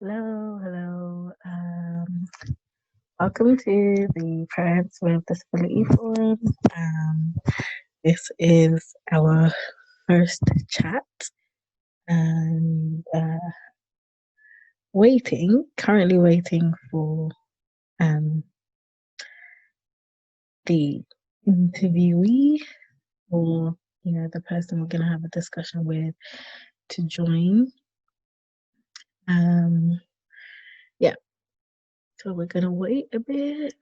Hello, hello. Welcome to the Parents with Disability Forum. This is our first chat and currently waiting for um, the interviewee or, the person we're going to have a discussion with to join. Um, yeah, so we're going to wait a bit.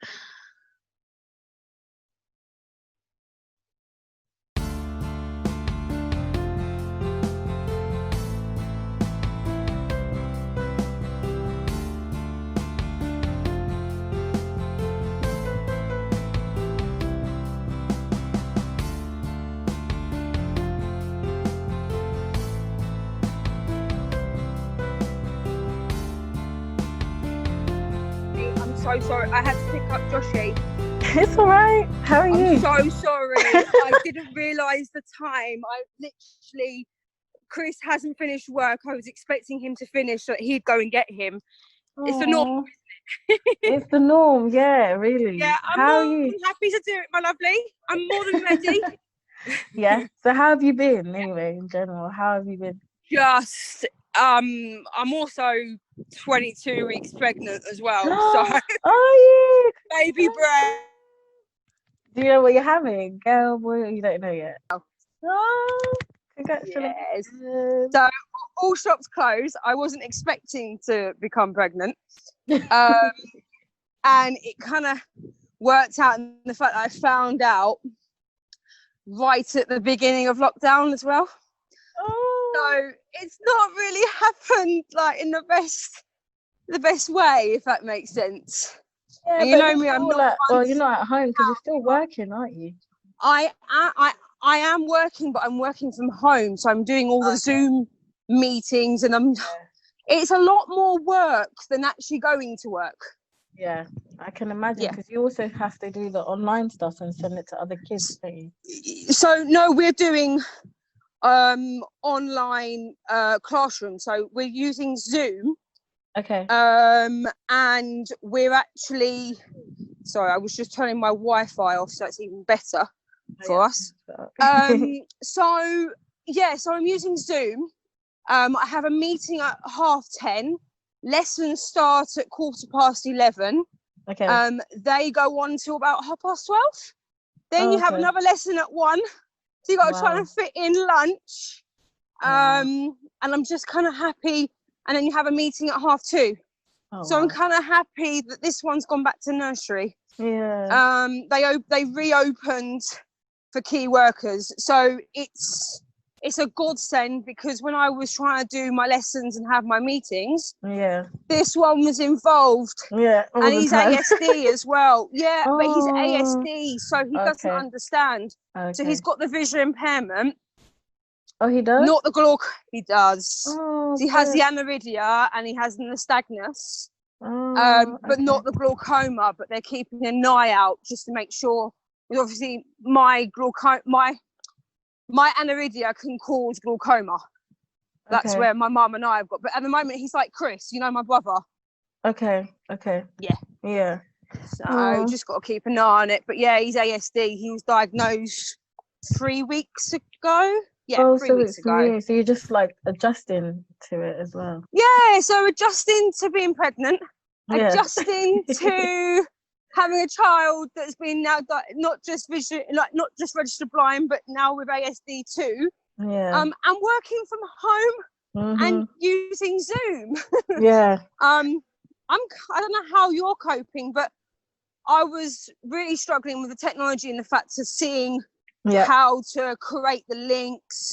I'm so sorry. I had to pick up Joshy. It's all right. How are you? I'm so sorry. I didn't realise the time. Chris hasn't finished work. I was expecting him to finish so that he'd go and get him. Aww. It's the norm. It's the norm, yeah, really. Yeah, I'm how more are you? than happy to do it, my lovely. I'm more than ready. Yeah. So how have you been anyway, in general? How have you been? I'm also 22 weeks pregnant as well. So are you? baby breath. Do you know what you're having? Girl, boy, you don't know yet. Oh, congratulations. Yes. So all shops closed. I wasn't expecting to become pregnant. And it kind of worked out in the fact that I found out right at the beginning of lockdown as well. Oh. So it's not really happened like in the best way, if that makes sense. Yeah, and you know me, I'm not. Well, you're not at home because you're still working, aren't you? I am working, but I'm working from home, so I'm doing all the Zoom meetings, and it's a lot more work than actually going to work. Yeah, I can imagine, because you also have to do the online stuff and send it to other kids, don't you? So no, we're doing online classroom. So we're using Zoom. Okay. And we're actually, sorry, I was just turning my Wi-Fi off, so it's even better for us. So I'm using Zoom. I have a meeting at 10:30. Lessons start at 11:15. Okay. They go on till about 12:30. Then you have another lesson at 1. So you got to try and fit in lunch. And I'm just kind of happy. And then you have a meeting at 2:30. So I'm kind of happy that this one's gone back to nursery. Yeah. They reopened for key workers. So it's a godsend, because when I was trying to do my lessons and have my meetings, this one was involved. And he's ASD as well. Yeah, but he's ASD, so he doesn't understand. So he's got the visual impairment. Oh, he does? Not the glaucoma. He does. So he has the aniridia and he has the nystagmus. But not the glaucoma. But they're keeping an eye out just to make sure. Because obviously, my aniridia can cause glaucoma. That's where my mum and I have got. But at the moment, he's like Chris, my brother. Okay. Yeah. So just got to keep an eye on it. But yeah, he's ASD. He was diagnosed 3 weeks ago. Yeah, 3 weeks ago. So you're just like adjusting to it as well. Yeah, so adjusting to being pregnant, adjusting to having a child that's been now not just registered blind, but now with ASD too. And working from home and using Zoom. I don't know how you're coping, but I was really struggling with the technology and the fact of seeing how to create the links,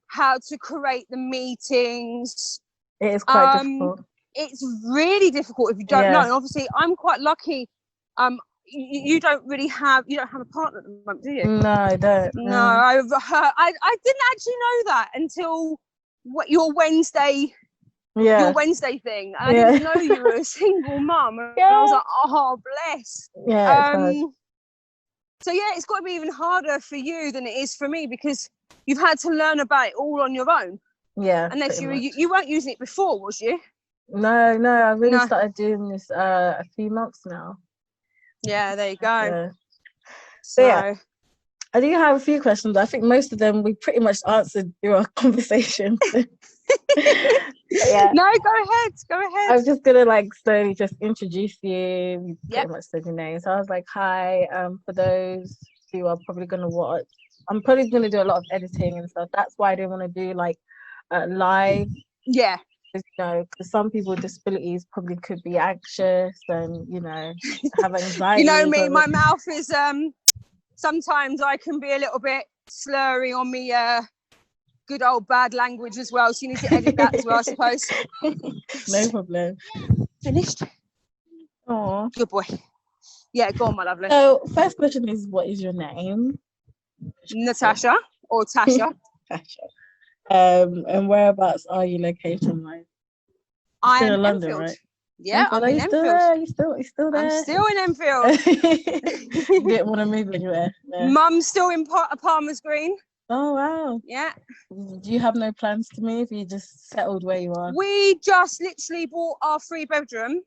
how to create the meetings. It is quite difficult. It's really difficult if you don't know. And obviously, I'm quite lucky. You don't have a partner at the moment, do you? No, I don't. No, I didn't actually know that until your Wednesday. Your Wednesday thing. I didn't know you were a single mum. And I was like, oh, bless. So it's got to be even harder for you than it is for me, because you've had to learn about it all on your own. Yeah. Unless you weren't using it before, was you? No, I really No. started doing this a few months now. Yeah, there you go. Yeah. So yeah, I do have a few questions. I think most of them we pretty much answered through our conversation. Yeah. No, go ahead. I'm just gonna like slowly just introduce you. You Yep. pretty much said your name. So I was like, hi, for those who are probably gonna watch, I'm probably gonna do a lot of editing and stuff. That's why I didn't want to do like live. Yeah. You know, because some people with disabilities probably could be anxious and, you know, have anxiety. You know me, my mouth is sometimes I can be a little bit slurry on me good old bad language as well, so you need to edit that as well, I suppose. No problem. Finished? Oh, good boy. Yeah, go on, my lovely. So first question is, what is your name? Natasha or Tasha? Tasha. And whereabouts are you location-wise? I'm in London, Enfield. right? Yeah, Enfield. I'm in Still Enfield. there? You still there? I'm still in Enfield. You didn't want to move anywhere. No. Mum's still in Palmer's Green. Oh wow. Yeah. Do you have no plans to move? You just settled where you are? We just literally bought our 3-bedroom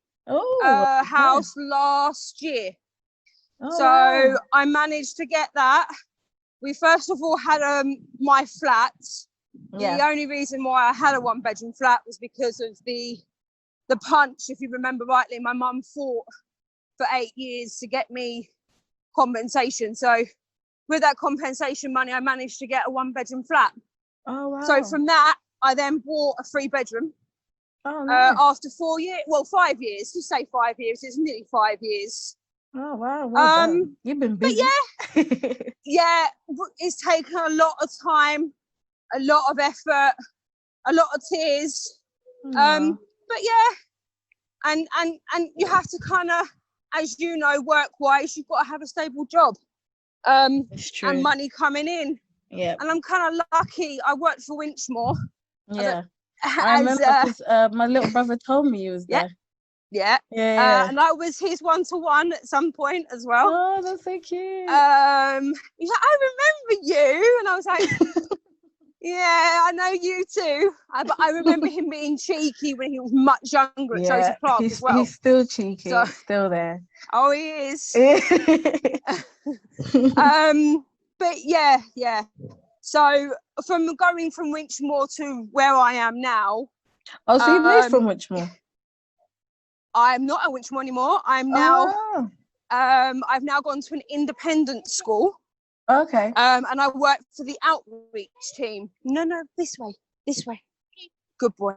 house last year. So wow. I managed to get that. We first of all had my flat. Yeah. The only reason why I had a 1-bedroom flat was because of the punch. If you remember rightly, my mum fought for 8 years to get me compensation. So with that compensation money, I managed to get a 1-bedroom flat. Oh wow. So from that, I then bought a 3-bedroom. Oh, nice. After 4 years, well, 5 years. To say 5 years, it's nearly 5 years. Oh wow, well done. You've been busy. But yeah, yeah, it's taken a lot of time, a lot of effort, a lot of tears. But yeah, and you have to kind of, as you know, work-wise, you've got to have a stable job, and money coming in. Yeah. And I'm kind of lucky. I worked for Winchmore. Yeah. I remember because my little brother told me he was there. Yeah. And I was his one-to-one at some point as well. Oh, that's so cute. He's like, I remember you. And I was like, yeah, I know you too. But I remember him being cheeky when he was much younger at Joseph Clark as well. He's still cheeky, so, still there. Oh, he is. But yeah. So from going from Winchmore to where I am now. Oh, so you moved from Winchmore? I'm not at Winchmore anymore. I'm now, I've now gone to an independent school. Okay. And I work for the outreach team. No, this way. Good boy.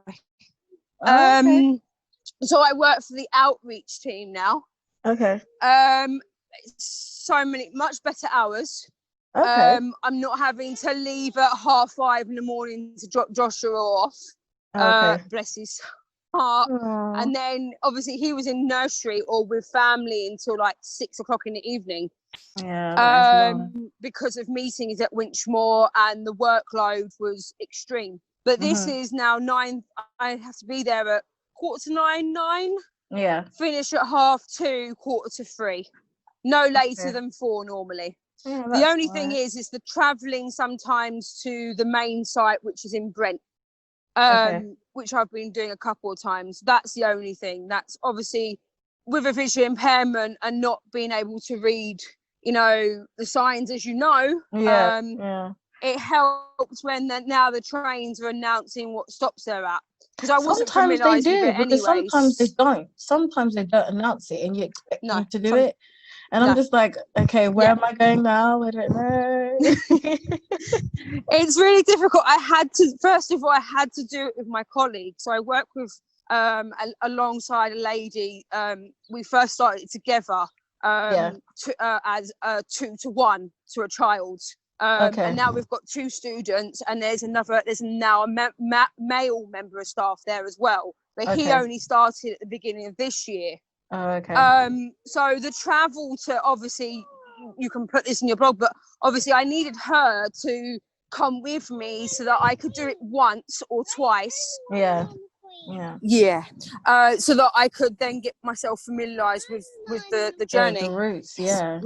Okay. So I work for the outreach team now. Okay. So many, much better hours. Okay. I'm not having to leave at 5:30 in the morning to drop Joshua off. Okay. Bless his heart. Aww. And then obviously he was in nursery or with family until like 6 o'clock in the evening. Yeah. Because of meetings at Winchmore and the workload was extreme. But this is now 9. I have to be there at 9:15, 9. Yeah. Finish at 2:30, 2:45. No later than 4 normally. Yeah, the only thing is the travelling sometimes to the main site, which is in Brent. Which I've been doing a couple of times. That's the only thing. That's obviously with a visual impairment and not being able to read, you know, the signs, as you know. Yeah. It helps when now the trains are announcing what stops they're at. Because I wasn't familiarised with it anyways. Sometimes they don't. Sometimes they don't announce it, and you expect them to do it. And I'm just like, okay, where am I going now? I don't know. It's really difficult. First of all, I had to do it with my colleague. So I work with alongside a lady. We first started together as 2-to-1 to a child. And now we've got 2 students, and there's now a male member of staff there as well. But he only started at the beginning of this year. Oh, okay. So the travel to, obviously, you can put this in your blog, but obviously I needed her to come with me so that I could do it once or twice. Yeah. So that I could then get myself familiarised with the journey. The routes, yeah.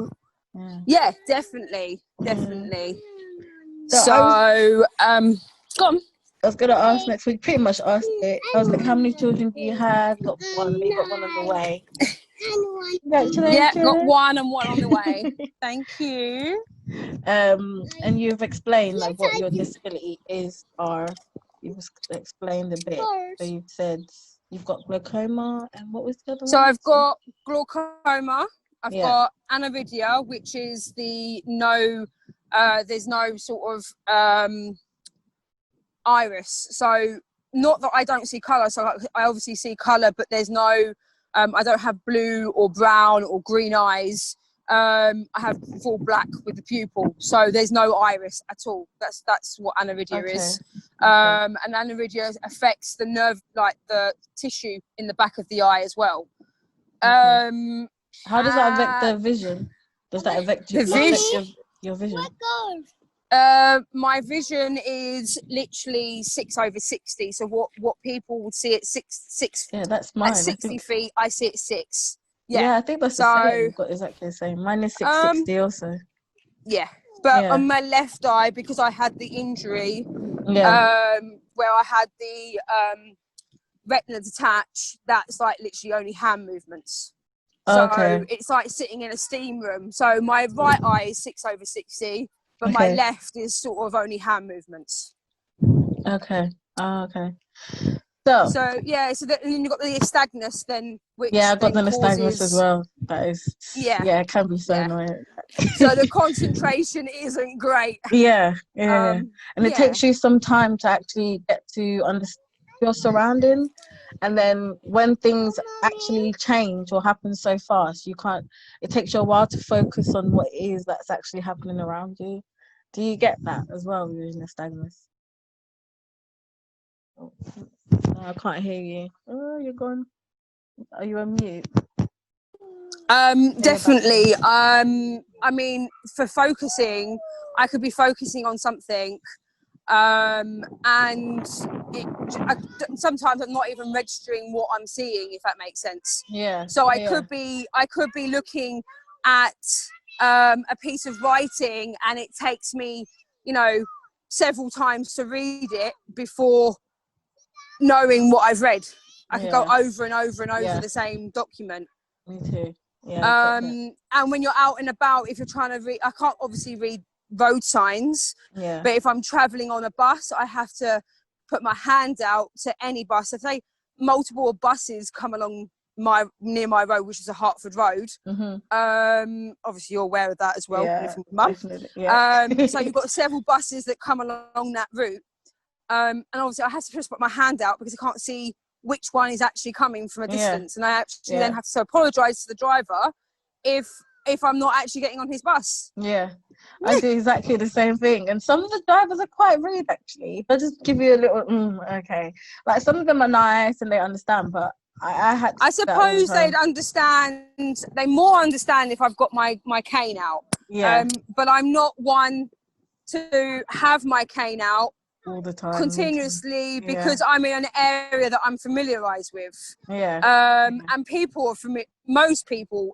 Yeah, definitely. So, go on. I was gonna ask next week. Pretty much asked it. I was like, "How many children do you have?" Got one. You got one on the way. Yeah, got one and one on the way. Thank you. And you've explained like what your disability is. You've explained a bit. So you've said you've got glaucoma, and what was the other one? So I've got glaucoma. I've got aniridia, which is there's no sort of iris. So not that I don't see colour, so I obviously see colour, but there's no, I don't have blue or brown or green eyes. I have full black with the pupil, so there's no iris at all. That's what aniridia is. And aniridia affects the nerve, like the tissue in the back of the eye as well. How does that affect the vision? Does that affect your vision? My vision is literally 6/60. So what people would see at six. Yeah, that's mine. At 60 feet, I see it 6. Yeah, I think that's the same. You've got exactly the same. Mine is 660 also. Yeah, but on my left eye, because I had the injury, where I had the retina detached, that's like literally only hand movements. So it's like sitting in a steam room. So my right eye is 6/60, but my left is sort of only hand movements. Okay. Okay. So yeah, so then you've got the nystagmus then, which I've got the nystagmus as well. That is it can be so annoying. So the concentration isn't great. And it takes you some time to actually get to understand your surroundings, and then when things actually change or happen so fast, it takes you a while to focus on what it is that's actually happening around you. Do you get that as well with nystagmus? Oh, no, I can't hear you. Oh, you're gone. Are you on mute? Definitely. I mean, for focusing, I could be focusing on something, and sometimes I'm not even registering what I'm seeing, if that makes sense. So I could be looking at a piece of writing, and it takes me, several times to read it before knowing what I've read. I could go over and over and over the same document. Me too. And when you're out and about, if you're trying to read, I can't obviously read road signs, but if I'm traveling on a bus, I have to put my hand out to any bus. If they multiple buses come along near my road, which is a Hertford road, obviously you're aware of that as well, from Mum. So you've got several buses that come along that route, and obviously I have to just put my hand out because I can't see which one is actually coming from a distance, and I actually then have to apologise to the driver if I'm not actually getting on his bus. I do exactly the same thing, and some of the drivers are quite rude actually. They'll just give you a little like some of them are nice and they understand, but I suppose they'd understand. They more understand if I've got my cane out. But I'm not one to have my cane out all the time continuously because I'm in an area that I'm familiarized with. And people are most people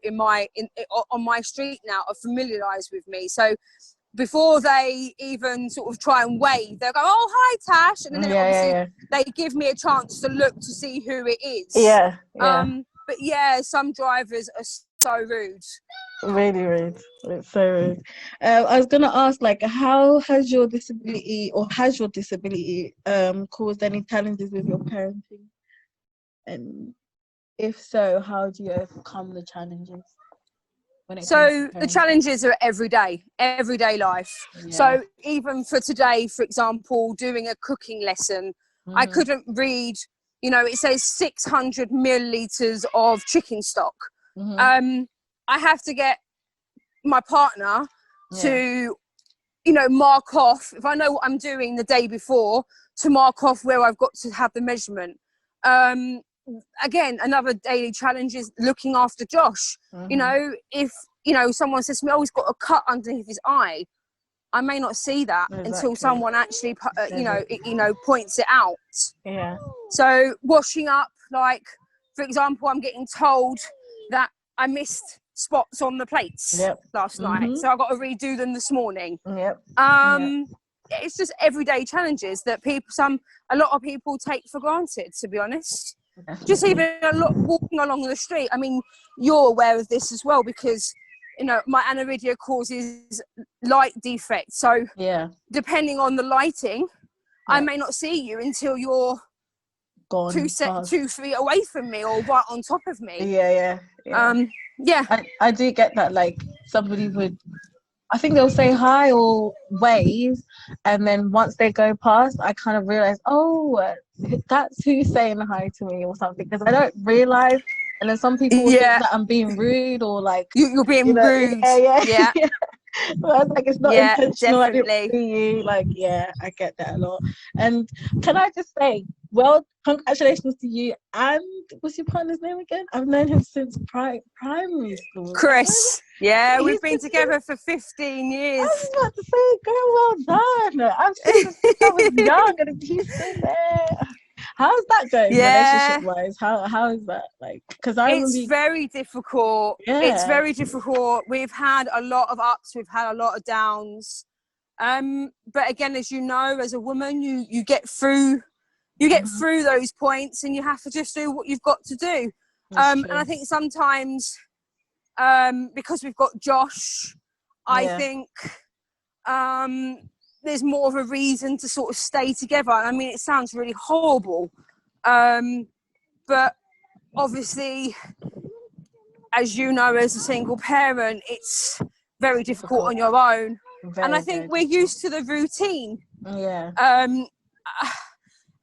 on my street now are familiarized with me. So before they even sort of try and wave, they'll go, "Oh, hi, Tash," and then obviously they give me a chance to look to see who it is. But some drivers are so rude. Really rude. It's so rude. I was gonna ask, like, how has your disability caused any challenges with your parenting? And if so, how do you overcome the challenges? So the challenges are everyday life. So even for today, for example, doing a cooking lesson, I couldn't read, it says 600 milliliters of chicken stock. I have to get my partner to, mark off, if I know what I'm doing the day before, to mark off where I've got to have the measurement. Again, another daily challenge is looking after Josh. If, someone says to me, "Oh, he's got a cut underneath his eye," I may not see that until someone actually, points it out. So washing up, like, for example, I'm getting told that I missed spots on the plates last night, so I got to redo them this morning. it's just everyday challenges that a lot of people take for granted, to be honest. Definitely. Just even walking along the street. I mean, you're aware of this as well, because my aniridia causes light defects. So depending on the lighting, I may not see you until you're gone 2 feet away from me or right on top of me. Yeah. I do get that. Like, somebody would, I think they'll say hi or wave, and then once they go past, I kind of realize, oh, that's who's saying hi to me or something, because I don't realize. And then some people will think that I'm being rude, or like you're being rude. Yeah. Well, it's like, it's not intentional. Definitely. I didn't see you. Like, I get that a lot. And can I just say, well, congratulations to you. And what's your partner's name again? I've known him since primary school. Chris. Yeah, we've been together for 15 years. I was about to say, girl, well done. I've seen him since I was young, and he's still there. How's that going, relationship-wise? How is that like? Because it's very difficult. Yeah. It's very difficult. We've had a lot of ups. We've had a lot of downs. But again, as you know, as a woman, you get through. You get through those points, and you have to just do what you've got to do. And I think sometimes, because we've got Josh, I think there's more of a reason to sort of stay together. I mean, it sounds really horrible, but obviously, as you know, as a single parent, it's very difficult on your own. And I think we're used to the routine. Yeah.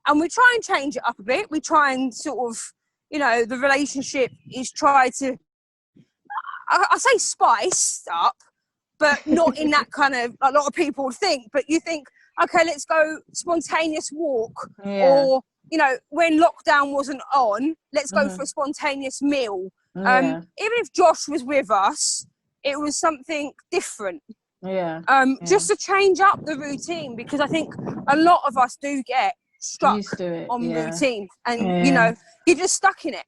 And we try and change it up a bit. We try and sort of, the relationship is try to, I say spice up, but not in that kind of, a lot of people think, but you think, okay, let's go spontaneous walk, or, when lockdown wasn't on, let's go for a spontaneous meal. Even if Josh was with us, it was something different. Just to change up the routine, because I think a lot of us do get stuck on routine, and you're just stuck in it.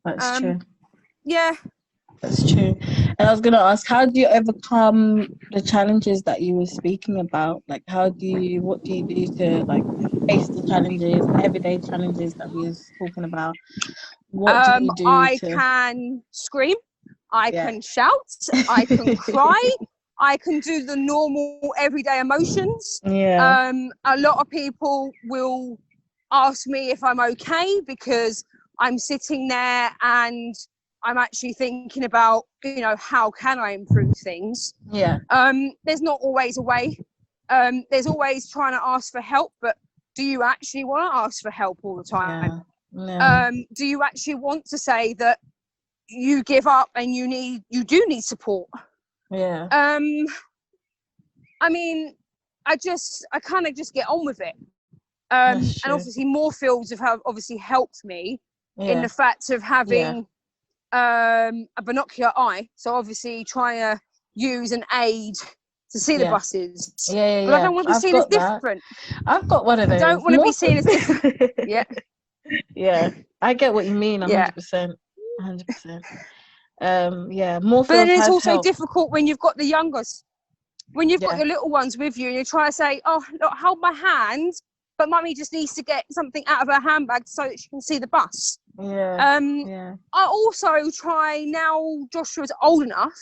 That's true. That's true. And I was gonna ask, how do you overcome the challenges that you were speaking about? Like, what do you do to like face the challenges, everyday challenges that we was talking about? What do you do? I can scream, I can shout, I can cry, I can do the normal everyday emotions. A lot of people will ask me if I'm okay, because I'm sitting there and I'm actually thinking about, how can I improve things? There's not always a way. There's always trying to ask for help, but do you actually want to ask for help all the time? Do you actually want to say that you give up and you do need support? I mean, I kind of just get on with it. And obviously more fields have obviously helped me in the fact of having a binocular eye. So obviously trying to use an aid to see the buses. But I don't want to be seen as different. I've got one of those. I don't want to be seen as different. I get what you mean. 100%. 100%. More. But then it's also difficult when you've got the youngest. When you've got your little ones with you, and you try to say, "Oh, look, hold my hand," but mummy just needs to get something out of her handbag so that she can see the bus. I also try, now Joshua's old enough,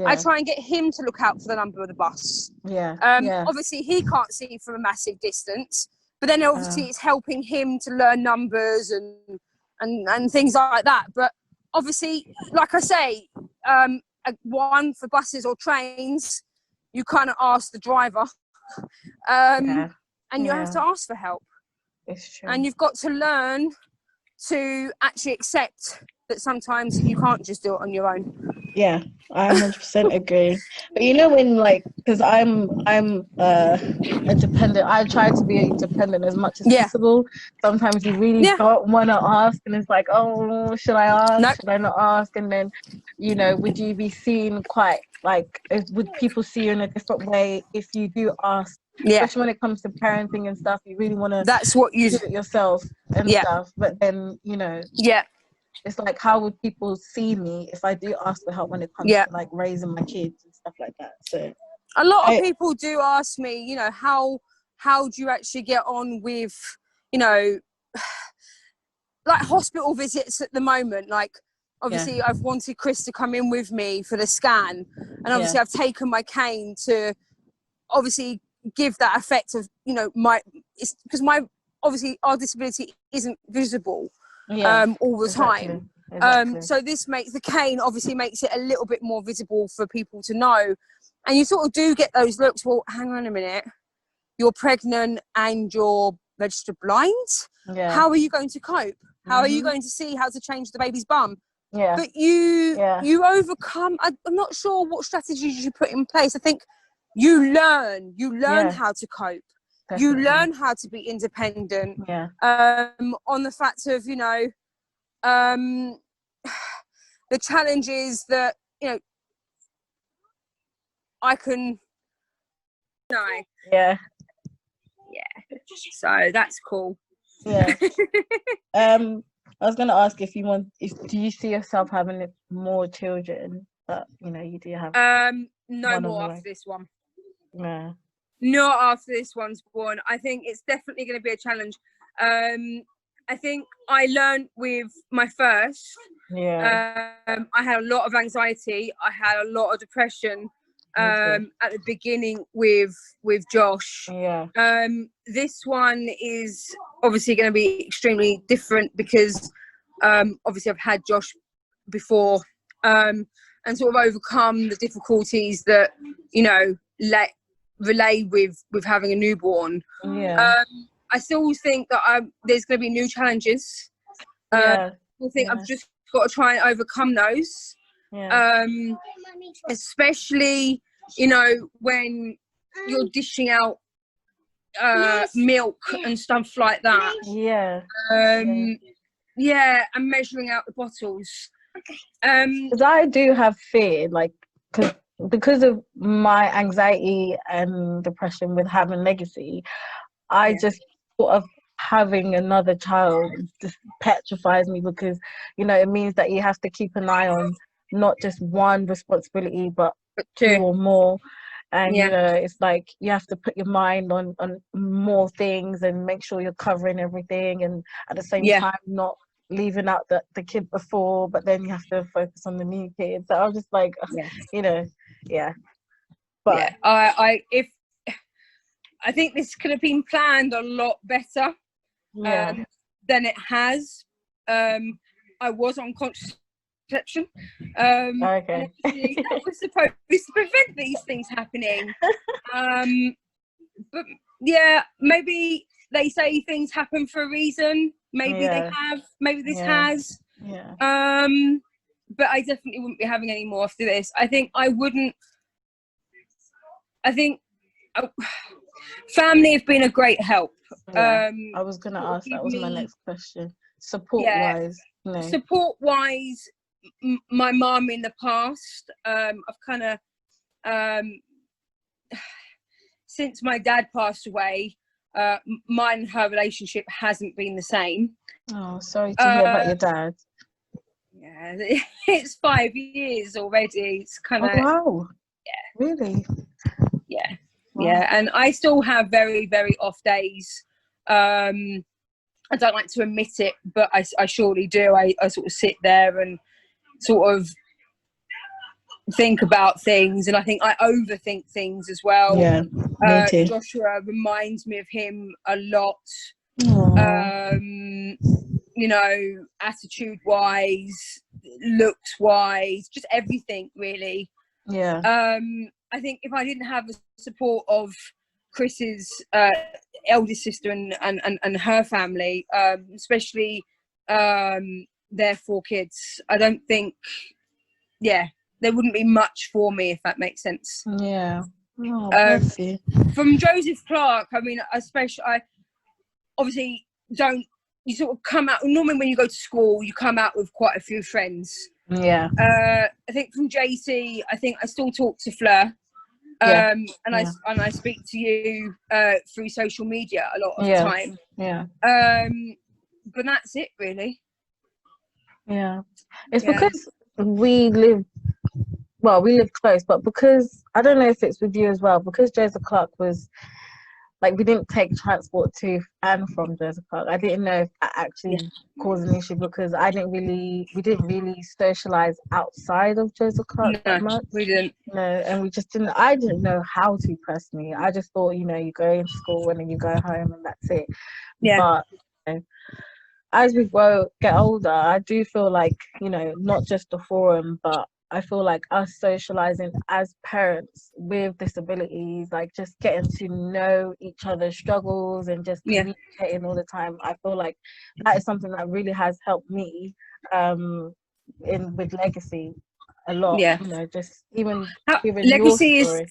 I try and get him to look out for the number of the bus. Obviously he can't see from a massive distance, but then obviously it's helping him to learn numbers and things like that. But obviously, like I say, one for buses or trains, you kind of ask the driver, and you have to ask for help. It's true. And you've got to learn to actually accept that sometimes you can't just do it on your own. I 100% agree. But when, like, because I'm a dependent, I try to be independent as much as possible. Sometimes you really don't want to ask, and it's like, oh, should I ask? Should I not ask? And then, would you be seen quite like, would people see you in a different way if you do ask? Especially when it comes to parenting and stuff, you really want to do it yourself and stuff. But then, it's like, how would people see me if I do ask for help when it comes to like raising my kids and stuff like that? So A lot of people do ask me, you know, how do you actually get on with, you know, like hospital visits at the moment? Like, obviously, I've wanted Chris to come in with me for the scan, and obviously, I've taken my cane to obviously give that effect of, you know, it's because obviously our disability isn't visible all the time. Exactly. So this makes the cane obviously makes it a little bit more visible for people to know, and you sort of do get those looks. Well, hang on a minute, you're pregnant and you're registered blind. How are you going to cope? How are you going to see how to change the baby's bum? But you overcome. I'm not sure what strategies you put in place. I think you learn how to cope. Definitely. You learn how to be independent. On the fact of, you know, the challenges that, you know, I can. Yeah. So that's cool. Yeah. I was gonna ask if do you see yourself having more children? But you know, you do have. No more after this one. Yeah. Not after this one's born. I think it's definitely going to be a challenge. I think I learned with my first. I had a lot of anxiety. I had a lot of depression. At the beginning with Josh. This one is obviously going to be extremely different because obviously I've had Josh before, and sort of overcome the difficulties that, you know, relay with having a newborn. I still think that there's going to be new challenges. I think I've just got to try and overcome those. Especially, you know, when you're dishing out milk and stuff like that. And measuring out the bottles. Because I do have fear, like, because of my anxiety and depression with having legacy, I just sort of having another child just petrifies me, because, you know, it means that you have to keep an eye on not just one responsibility but two or more, and you know, it's like you have to put your mind on more things and make sure you're covering everything, and at the same time not leaving out the kid before, but then you have to focus on the new kid. So I'm just like, you know, but I think this could have been planned a lot better than it has. I was on contraception. That was supposed to prevent these things happening. But yeah, maybe they say things happen for a reason. Maybe they have. Maybe this has. But I definitely wouldn't be having any more after this. I think I wouldn't. I think family have been a great help. I was gonna ask. That was my next question. Support-wise, you know. Support-wise, my mum in the past, I've kind of, since my dad passed away, mine and her relationship hasn't been the same. Oh, sorry to hear about your dad. Yeah, it's 5 years already. It's kind of. Oh, wow. Yeah. Really? Yeah. Wow. Yeah, and I still have very, very off days. I don't like to admit it, but I surely do. I sort of sit there and sort of think about things, and I think I overthink things as well. Yeah, me too. Joshua reminds me of him a lot. You know, attitude wise, looks wise, just everything really. I think if I didn't have the support of Chris's eldest sister and her family, especially their 4 kids, I don't think there wouldn't be much for me, if that makes sense. Bless you. From Joseph Clark, I mean, especially, I obviously don't. You sort of come out normally when you go to school. You come out with quite a few friends. I think from JC, I think I still talk to Fleur, and I speak to you through social media a lot of the time. But that's it, really. It's because we live well, we lived close, but because I don't know if it's with you as well, because Joseph Clark was like, we didn't take transport to and from Joseph Clark. I didn't know if that actually caused an issue, because we didn't really socialize outside of Joseph Clark that much. We didn't. No, and we just didn't. I didn't know how to personally. I just thought, you know, you go into school and then you go home and that's it. Yeah. But you know, as we get older, I do feel like, you know, not just the forum, but I feel like us socializing as parents with disabilities, like just getting to know each other's struggles and just communicating all the time. I feel like that is something that really has helped me with Legacy a lot. Yeah. You know, just even given Legacy your story.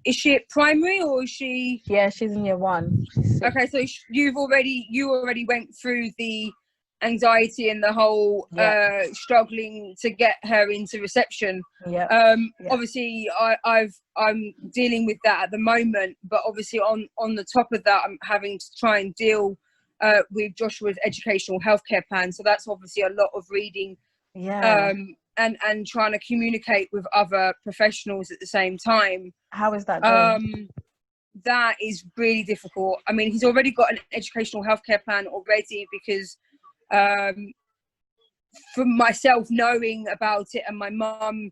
Is she at primary or is she? Yeah, she's in year 1. Okay, so you already went through the anxiety and the whole struggling to get her into reception. Obviously I'm dealing with that at the moment, but obviously on the top of that, I'm having to try and deal with Joshua's educational healthcare plan. So that's obviously a lot of reading. And trying to communicate with other professionals at the same time. How is that going? That is really difficult. I mean, he's already got an educational healthcare plan already, because from myself knowing about it and my mum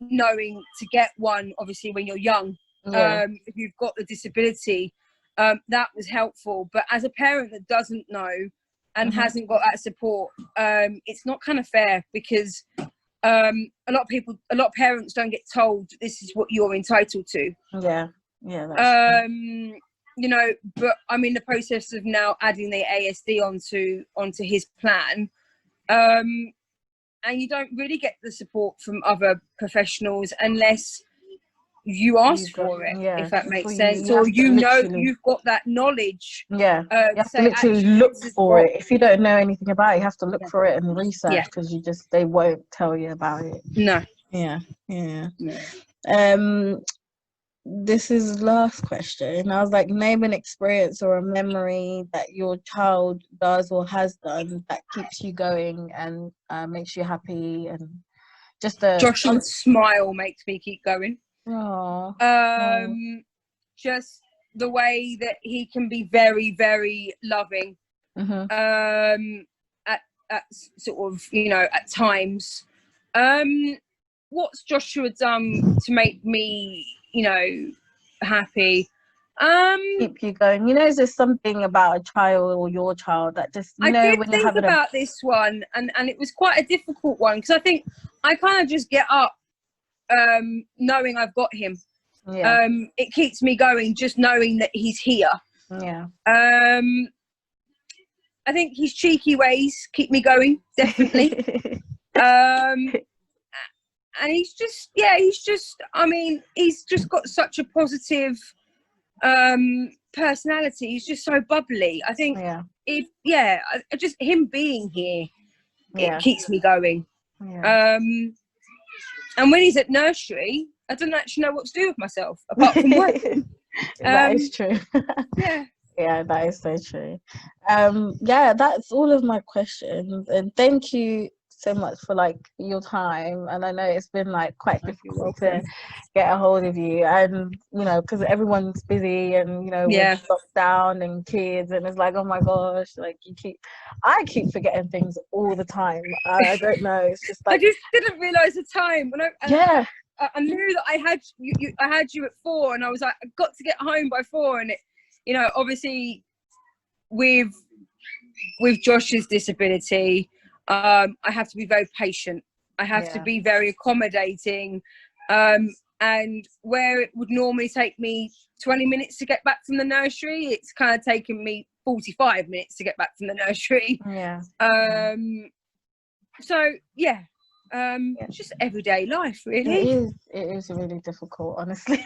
knowing to get one, obviously when you're young, if you've got the disability, that was helpful. But as a parent that doesn't know and hasn't got that support, it's not kind of fair, because a lot of parents don't get told this is what you're entitled to. That's true. You know, but I'm in the process of now adding the ASD onto his plan, and you don't really get the support from other professionals unless you ask for it, if that makes sense, or you've got that knowledge. You have to literally look for it. If you don't know anything about it, you have to look for it and research, because they won't tell you about it. No. This is the last question. I was like, name an experience or a memory that your child does or has done that keeps you going and makes you happy, and just Joshua's smile makes me keep going. Just the way that he can be very, very loving. At sort of, you know, at times. What's Joshua done to make me, you know, happy? Keep you going. You know, is there something about a child or your child that just, you know, I did think about this one, and it was quite a difficult one, because I think I kind of just get up knowing I've got him. It keeps me going just knowing that he's here. I think his cheeky ways keep me going, definitely. And he's just I mean, he's just got such a positive personality. He's just so bubbly. I think just him being here, it keeps me going. And when he's at nursery, I don't actually know what to do with myself apart from work. That is true. That is so true. That's all of my questions, and thank you so much for like your time. And I know it's been like quite difficult to get a hold of you, and you know, because everyone's busy, and you know, with lockdown and kids, and it's like, oh my gosh, like I keep forgetting things all the time. I don't know, it's just like I just didn't realize the time when I knew that I had you at 4, and I was like, I've got to get home by 4, and it, you know, obviously with Josh's disability, I have to be very patient. I have to be very accommodating, and where it would normally take me 20 minutes to get back from the nursery, it's kind of taken me 45 minutes to get back from the nursery. It's just everyday life, really. It is really difficult, honestly.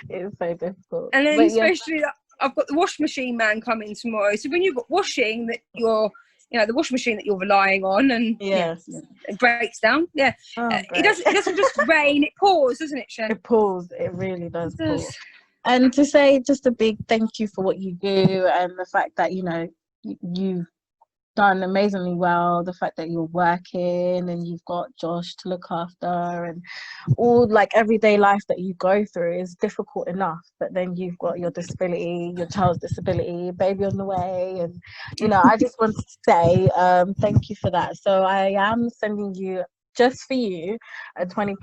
It is so difficult. And then especially I've got the wash machine man coming tomorrow, so when you've got washing that you're, you know, the washing machine that you're relying on, and it breaks down. It doesn't just rain, it pours, doesn't it, Shen? It pours, it really does pour. And to say just a big thank you for what you do, and the fact that, you know, you done amazingly well. The fact that you're working and you've got Josh to look after, and all like everyday life that you go through is difficult enough, but then you've got your disability, your child's disability, baby on the way. And I just wanted to say thank you for that. So I am sending you, just for you, a £20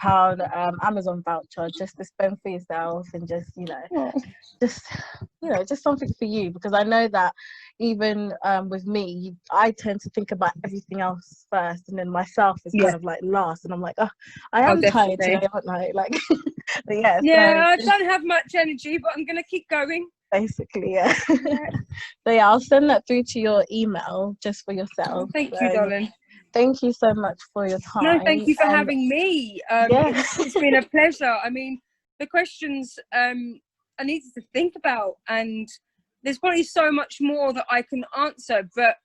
Amazon voucher, just to spend for yourself, and just just just something for you, because I know that even with me, I tend to think about everything else first, and then myself is kind of like last, and I'm like, oh, I am tired today, aren't I? Like, but I don't have much energy, but I'm gonna keep going. Basically, yeah. So I'll send that through to your email just for yourself. Thank you, darling. Thank you so much for your time. No, thank you for having me. It's been a pleasure. I mean, the questions I needed to think about, and there's probably so much more that I can answer, but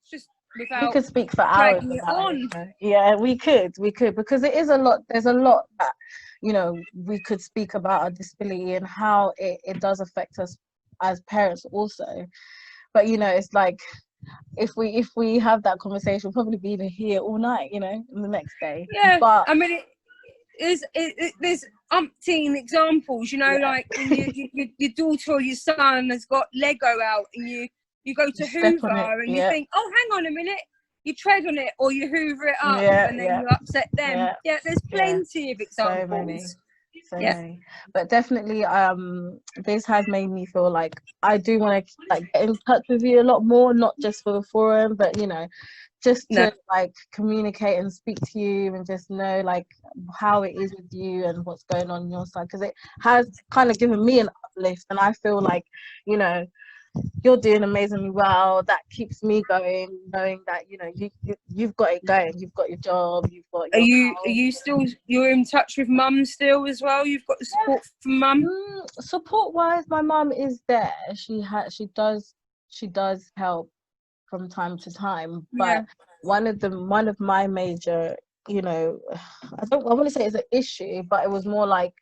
just without we could speak for hours about it. Yeah, we could, because it is a lot. There's a lot that we could speak about our disability and how it does affect us as parents also. But it's like, if we have that conversation, we'll probably be here all night, and the next day. Yeah, but I mean, there's umpteen examples, like when your daughter or your son has got Lego out, and you go to hoover and you think, oh, hang on a minute, you tread on it or you hoover it up, and then you upset them. There's plenty of examples. So many. But definitely this has made me feel like I do want to get in touch with you a lot more, not just for the forum, but just to communicate and speak to you, and just know how it is with you and what's going on your side, because it has kind of given me an uplift, and I feel like you're doing amazingly well. That keeps me going, knowing that you've got it going. You've got your job. You've got. You're in touch with mum still as well? You've got the support from mum. Support wise, my mum is there. She does help from time to time. But one of my major, I want to say it's an issue, but it was more like,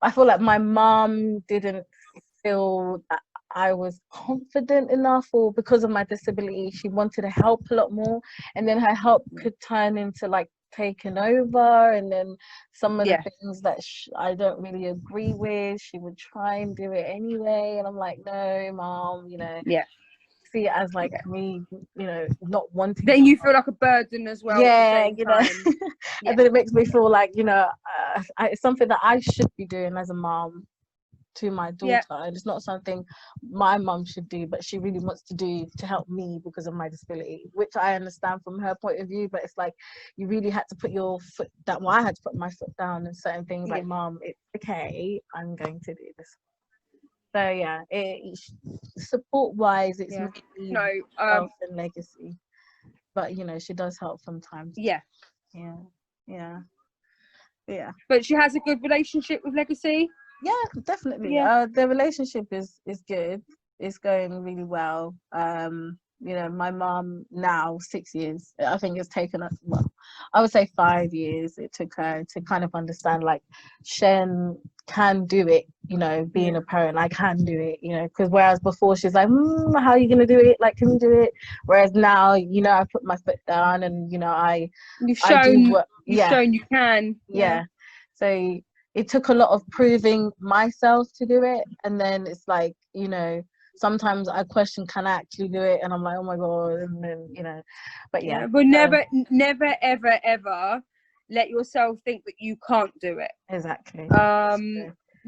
I feel like my mum didn't feel that I was confident enough, or because of my disability, she wanted to help a lot more, and then her help could turn into taking over, and then some of the things that I don't really agree with, she would try and do it anyway, and I'm like, no, Mom, see it as me, not wanting. Then you feel like a burden as well. And then it makes me feel like it's something that I should be doing as a mom to my daughter, and it's not something my mum should do, but she really wants to do to help me because of my disability, which I understand from her point of view. But it's like, you really had to put your foot down. Well, I had to put my foot down in certain things, like, Mum, it's okay, I'm going to do this. So support wise, it's mainly health and legacy, but she does help sometimes. But she has a good relationship with Legacy. Yeah, definitely. The relationship is good. It's going really well. My mom now, 6 years, I think it's taken us, well, I would say 5 years it took her to kind of understand, Shen can do it, being a parent, I can do it, because whereas before she's like, how are you going to do it? Can you do it? Whereas now, I put my foot down, and, you've shown you can. So it took a lot of proving myself to do it, and then it's like, sometimes I question, can I actually do it? And I'm like, oh my God, and then but but never ever ever let yourself think that you can't do it. Exactly.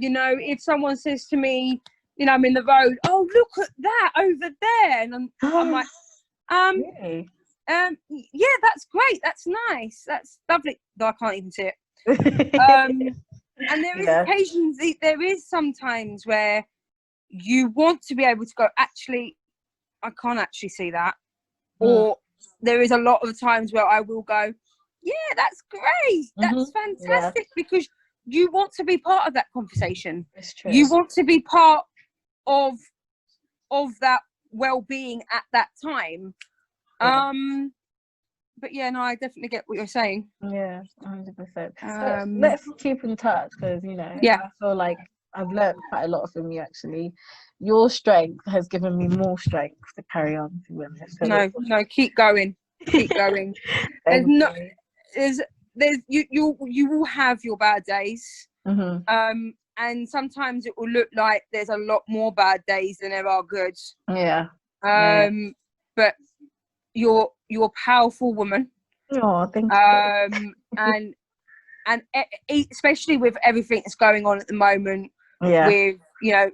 If someone says to me, I'm in the road, oh, look at that over there, and I'm like, really? That's great, that's nice, that's lovely, though I can't even see it. And there is occasions, there is sometimes where you want to be able to go, actually, I can't actually see that. Or there is a lot of times where I will go, yeah, that's great, that's fantastic, because you want to be part of that conversation. It's true. You want to be part of that well-being at that time. But I definitely get what you're saying. 100%. So let's keep in touch, because I feel like I've learned quite a lot from you, actually. Your strength has given me more strength to carry on, to be honest. No, keep going. Keep going. You will have your bad days. And sometimes it will look like there's a lot more bad days than there are good. Yeah. But you're a powerful woman. Oh, thank you. And especially with everything that's going on at the moment, with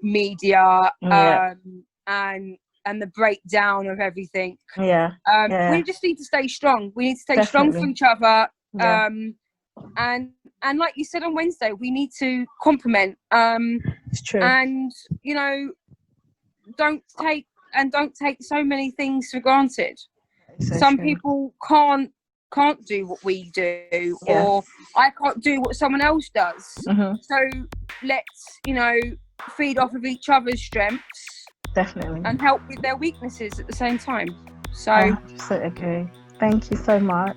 media, and the breakdown of everything. We just need to stay strong. We need to stay strong for each other. And like you said on Wednesday, we need to compliment. It's true. And don't take so many things for granted. Some people can't do what we do, or I can't do what someone else does. So let's feed off of each other's strengths, definitely, and help with their weaknesses at the same time. So I 100% agree. Thank you so much.